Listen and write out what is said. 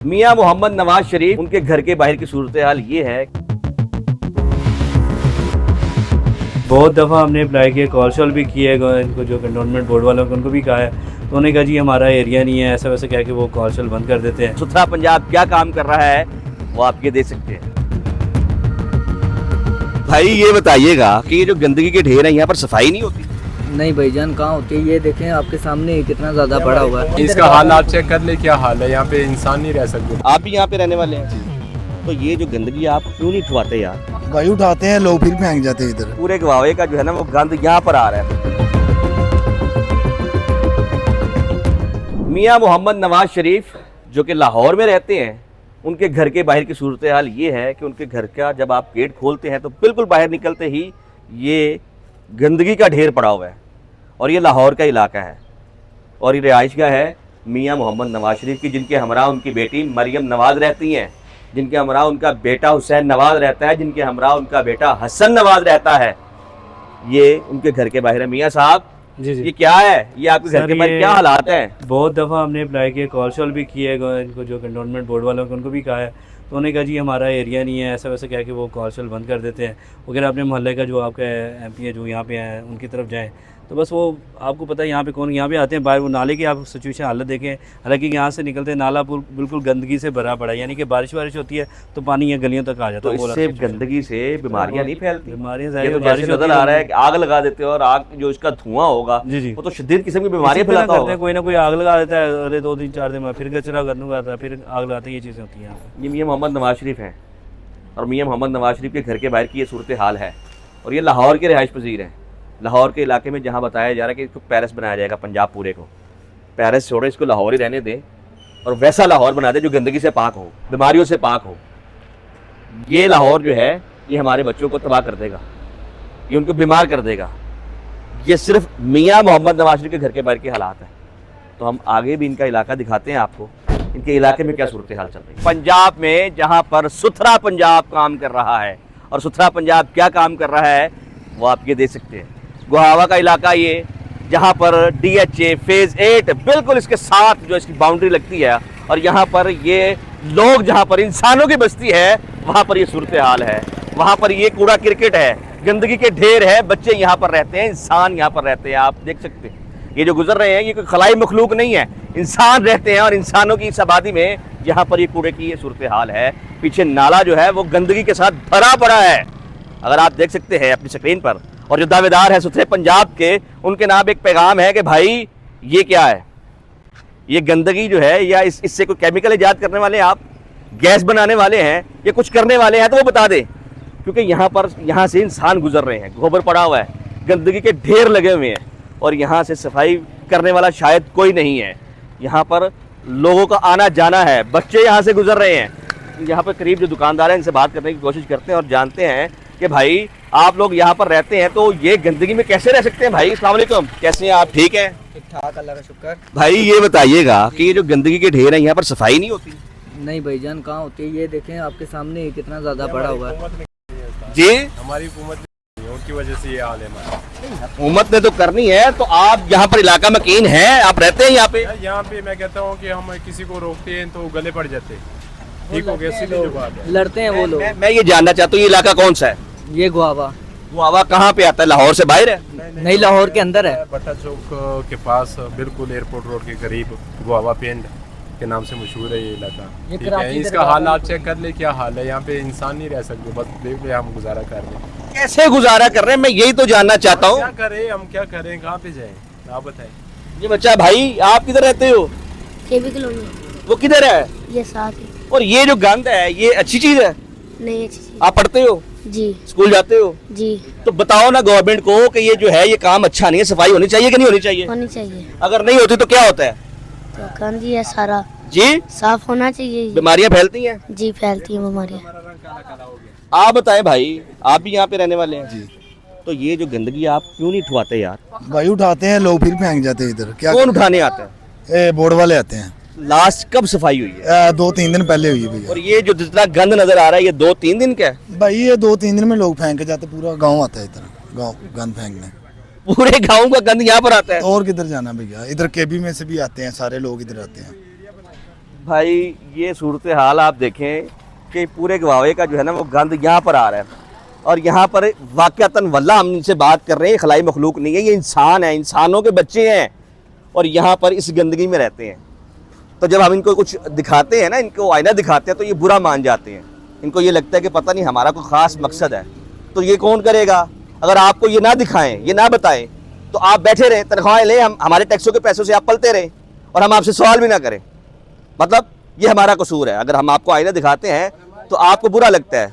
मियां मोहम्मद नवाज शरीफ, उनके घर के बाहर की सूरत हाल ये है। बहुत दफ़ा हमने अप्लाई किया, कॉल शॉल भी किए इनको, जो कंटोनमेंट बोर्ड वालों को, उनको भी कहा है, तो उन्होंने कहा जी हमारा एरिया नहीं है, ऐसा वैसा कह के वो कॉल शॉल बंद कर देते हैं। सुथरा पंजाब क्या काम कर रहा है वो आप ये देख सकते हैं। भाई ये बताइएगा कि ये जो गंदगी के ढेर है यहाँ पर सफाई नहीं होती? नहीं भाईजान, कहाँ होती है? ये देखें आपके सामने ही कितना ज्यादा पड़ा हुआ है। इसका हाल आप चेक कर ले, क्या हाल है। यहाँ पे इंसान नहीं रह सकते। आप भी यहाँ पे रहने वाले हैं, तो ये जो गंदगी आप क्यों नहीं उठवाते यार? भाई उठाते हैं लोग, फिर फेंक जाते हैं इधर। पूरे गवावे का जो है ना वो गंद यहाँ पर आ रहा है। मियां मोहम्मद नवाज शरीफ जो कि लाहौर में रहते हैं, उनके घर के बाहर की सूरत हाल ये है कि उनके घर का जब आप गेट खोलते हैं तो बिल्कुल बाहर निकलते ही ये गंदगी का ढेर पड़ा हुआ है। और ये लाहौर का इलाका है और ये रिहाइशगाह है मियां मोहम्मद नवाज शरीफ की, जिनके हमरा उनकी बेटी मरियम नवाज रहती हैं, जिनके हमरा उनका बेटा हुसैन नवाज रहता है, जिनके हमरा उनका बेटा हसन नवाज रहता है। ये उनके घर के बाहर है। मियां साहब जी ये क्या है? ये आपके घर के बाहर क्या हालात हैं? बहुत दफ़ा हमने अप्लाई किया, कॉल शॉल भी किए इनको, जो कंटोनमेंट बोर्ड वालों को, उनको भी कहा है, तो उन्होंने कहा जी हमारा एरिया नहीं है, ऐसा वैसा कह के वो कॉल शॉल बंद कर देते हैं। अगर अपने मोहल्ले का जो आपका MP है जो यहाँ पे हैं उनकी तरफ जाएँ तो बस वो आपको पता है यहाँ पे कौन, यहाँ पे आते हैं बाहर, वो नाले की आप सिचुएशन हालत देखें। हालांकि यहाँ से निकलते नाला बिल्कुल गंदगी से भरा पड़ा है, यानी कि बारिश होती है तो पानी ये गलियों तक आ जाता तो है। इससे गंदगी से बीमारियां नहीं फैलती? बीमारियां ये तो बारिश जैसे नजर आ रहा है कि आग लगा देते हो और आग जो इसका धुआं होगा जी वो तो शदीद किस्म की बीमारियां फैलाता होगा। कोई ना कोई आग लगा देता है, अरे 2-3-4 दिन में फिर कचरा करने आता है, फिर आग लगाते हैं, ये चीज़ें होती हैं। ये मियां मोहम्मद नवाज शरीफ हैं और मियां मोहम्मद नवाज शरीफ के घर के बाहर की ये सूरत हाल है। और ये लाहौर के रिहाइश पजीर हैं। लाहौर के इलाके में जहाँ बताया जा रहा है कि इसको पेरिस बनाया जाएगा, पंजाब पूरे को। पेरिस छोड़ो, इसको लाहौर ही रहने दें और वैसा लाहौर बना दे जो गंदगी से पाक हो, बीमारियों से पाक हो। ये लाहौर जो है ये हमारे बच्चों को तबाह कर देगा, ये उनको बीमार कर देगा। ये सिर्फ मियां मोहम्मद नवाज शरीफ के घर के बाहर के हालात हैं। तो हम आगे भी इनका इलाका दिखाते हैं आपको, इनके इलाके में क्या सूरत हाल चल रही है। पंजाब में जहाँ पर सुथरा पंजाब काम कर रहा है, और सुथरा पंजाब क्या काम कर रहा है वो आप ये देख सकते हैं। गुहावा का इलाका ये, जहाँ पर DHA फेज़ 8 बिल्कुल इसके साथ जो इसकी बाउंड्री लगती है, और यहाँ पर ये लोग, जहाँ पर इंसानों की बस्ती है, वहाँ पर ये सूरत हाल है। वहाँ पर ये कूड़ा क्रिकेट है, गंदगी के ढेर है, बच्चे यहाँ पर रहते हैं, इंसान यहाँ पर रहते हैं। आप देख सकते हैं ये जो गुजर रहे हैं ये कोई खलाई मखलूक नहीं है, इंसान रहते हैं और इंसानों की इस आबादी में यहाँ पर ये कूड़े की ये सूरत हाल है। पीछे नाला जो है वो गंदगी के साथ भरा पड़ा है, अगर आप देख सकते हैं अपनी स्क्रीन पर। और जो दावेदार है सुथरे पंजाब के, उनके नाम एक पैगाम है कि भाई ये क्या है, ये गंदगी जो है या इससे कोई केमिकल ईजाद करने वाले हैं आप, गैस बनाने वाले हैं, या कुछ करने वाले हैं तो वो बता दें। क्योंकि यहाँ से इंसान गुजर रहे हैं, गोबर पड़ा हुआ है, गंदगी के ढेर लगे हुए हैं और यहाँ से सफाई करने वाला शायद कोई नहीं है। यहाँ पर लोगों का आना जाना है, बच्चे यहाँ से गुजर रहे हैं। यहाँ पर करीब जो दुकानदार हैं इनसे बात करने की कोशिश करते हैं और जानते हैं कि भाई आप लोग यहाँ पर रहते हैं तो ये गंदगी में कैसे रह सकते हैं। भाई अस्सलाम वालेकुम, कैसे हैं आप? ठीक है, ठीक ठाक, अल्लाह का शुक्र। भाई ये बताइएगा कि ये जो गंदगी के ढेर है यहाँ पर सफाई नहीं होती? नहीं भाईजान, कहाँ होती है? ये देखें आपके सामने ही कितना ज्यादा पड़ा हुआ है। जी हमारी हुकूमत नहीं है, उनकी वजह से ये हाल है हमारा। हुकूमत ने तो करनी है, तो आप यहाँ पर इलाका मकीन है, आप रहते हैं यहाँ पे? यहाँ पे मैं कहता हूँ कि हम किसी को रोकते हैं तो गले पड़ जाते हैं। ठीक हो गया, सीधी जो बात है। लड़ते हैं वो लोग। मैं ये जानना चाहता हूँ ये इलाका कौन सा है? ये गुआवा। गुआवा कहाँ पे आता है? लाहौर से बाहर है? नहीं, लाहौर के अंदर है। भट्टा चौक के पास, बिल्कुल एयरपोर्ट रोड के करीब, गुआवा पिंड के नाम से मशहूर है ये इलाका। ये ठीक है, इसका हाल आप चेक कर ले, क्या हाल है। यहाँ पे इंसान नहीं रह सकते, बस देख ले हम गुजारा कर रहे हैं। कैसे गुजारा कर रहे हैं, मैं यही तो जानना चाहता हूँ। क्या करें हम, क्या करें, कहाँ पे जाएं, आप बताएं। ये बच्चा, भाई आप किधर रहते हो? केबी कॉलोनी। वो किधर है? ये साथ ही। और ये जो गंद है ये अच्छी चीज है? नहीं अच्छी चीज। आप पढ़ते हो, जी स्कूल जाते हो, जी। तो बताओ ना गवर्नमेंट को कि ये जो है ये काम अच्छा नहीं है, सफाई होनी चाहिए कि नहीं होनी चाहिए? होनी चाहिए। अगर नहीं होती तो क्या होता है? तो गंद ही है सारा, जी साफ होना चाहिए। बीमारियां फैलती हैं। जी फैलती है बीमारियाँ। आप बताएं भाई, आप भी यहाँ पे रहने वाले हैं? जी। तो ये जो गंदगी आप क्यों नहीं उठवाते यार? भाई उठाते हैं लोग, फिर फेंक जाते हैं इधर। क्या कौन उठाने आता है? बोर्ड वाले आते हैं। लास्ट कब सफाई हुई है? 2-3 दिन पहले हुई है भैया। और ये जो जितना गंद नजर आ रहा है ये 2-3 दिन का है? भाई ये 2-3 दिन में लोग फेंक के जाते, पूरा गांव आता है इधर, गांव गंद फेंकने। पूरे गांव का गंद यहाँ पर आता है? और किधर जाना भैया, इधर केबी में से भी आते हैं, सारे लोग इधर आते हैं। भाई ये सूरत हाल आप देखें कि पूरे गवावे का जो है ना वो गंद यहाँ पर आ रहा है और यहाँ पर वाक़तन वल्लाह हम इनसे बात कर रहे हैं, खलाई मखलूक नहीं है, ये इंसान है, इंसानों के बच्चे हैं और यहाँ पर इस गंदगी में रहते हैं। तो जब हम इनको कुछ दिखाते हैं ना, इनको आईना दिखाते हैं तो ये बुरा मान जाते हैं। इनको ये लगता है कि पता नहीं हमारा कोई ख़ास मकसद है। तो ये कौन करेगा? अगर आपको ये ना दिखाएं, ये ना बताएं तो आप बैठे रहें, तनख्वाहें लें, हम हमारे टैक्सों के पैसों से आप पलते रहें और हम आपसे सवाल भी ना करें। मतलब ये हमारा कसूर है। अगर हम आपको आईना दिखाते हैं तो आपको बुरा लगता है,